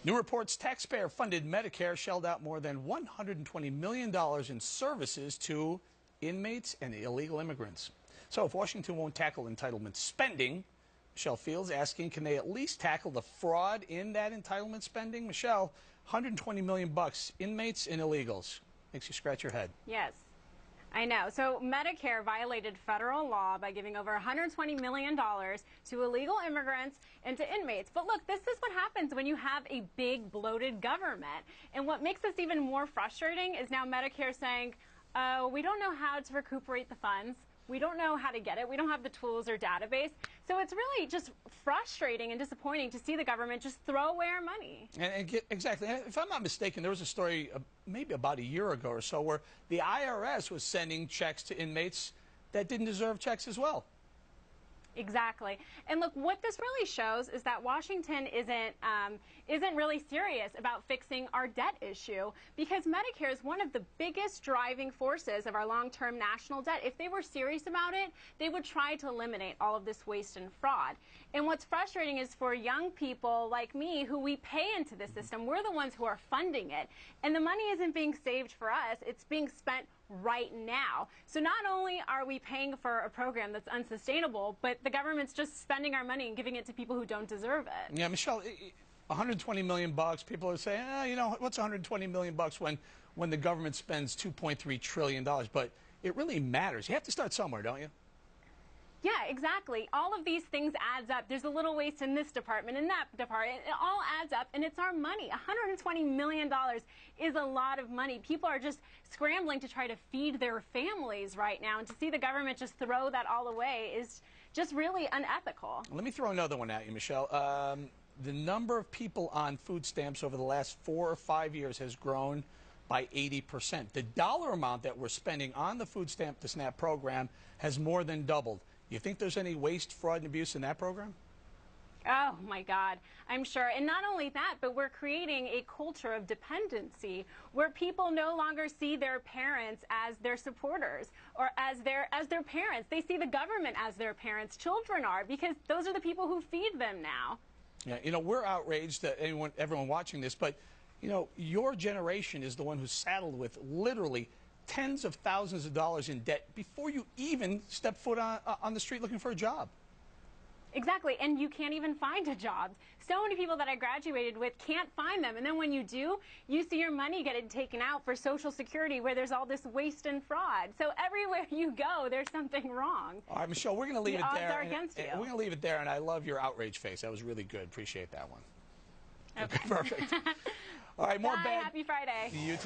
New reports taxpayer-funded Medicare shelled out more than $120 million in services to inmates and illegal immigrants. So if Washington won't tackle entitlement spending, Michelle Fields asking, can they at least tackle the fraud in that entitlement spending? Michelle, $120 million bucks, inmates and illegals. Makes you scratch your head. Yes. I know. So Medicare violated federal law by giving over $120 million to illegal immigrants and to inmates. But look, this is what happens when you have a big, bloated government. And what makes this even more frustrating is now Medicare saying, we don't know how to recuperate the funds. We don't know how to get it. We don't have the tools or database. So it's really just frustrating and disappointing to see the government just throw away our money. Exactly. If I'm not mistaken, there was a story maybe about a year ago or so where the IRS was sending checks to inmates that didn't deserve checks as well. Exactly. And look, what this really shows is that Washington isn't really serious about fixing our debt issue, because Medicare is one of the biggest driving forces of our long-term national debt. If they were serious about it, they would try to eliminate all of this waste and fraud. And what's frustrating is for young people like me who we pay into the system, we're the ones who are funding it. And the money isn't being saved for us, it's being spent right now. So not only are we paying for a program that's unsustainable, but the government's just spending our money and giving it to people who don't deserve it. Yeah, Michelle, 120 million bucks. People are saying, you know, what's 120 million bucks when the government spends 2.3 trillion dollars? But it really matters. You have to start somewhere, don't you? Yeah, exactly. All of these things adds up. There's a little waste in this department, in that department. It all adds up, and it's our money. $120 million is a lot of money. People are just scrambling to try to feed their families right now, and to see the government just throw that all away is just really unethical. Let me throw another one at you, Michelle. The number of people on food stamps over the last 4 or 5 years has grown by 80%. The dollar amount that we're spending on the food stamp to SNAP program has more than doubled. You think there's any waste, fraud, and abuse in that program? Oh, my God, I'm sure. And not only that, but we're creating a culture of dependency where people no longer see their parents as their supporters or as their parents. They see the government as their parents. Children are, because those are the people who feed them now. Yeah, you know, we're outraged, everyone watching this, but, you know, your generation is the one who's saddled with literally tens of thousands of dollars in debt before you even step foot on the street looking for a job. Exactly, and you can't even find a job. So many people that I graduated with can't find them, and then when you do, you see your money getting taken out for Social Security where there's all this waste and fraud. So everywhere you go, there's something wrong. All right, Michelle, we're going to leave it there. The odds are against you. We're going to leave it there, and I love your outrage face. That was really good. Appreciate that one. Okay. Perfect. All right, more Bye, bad. Happy Friday. You too.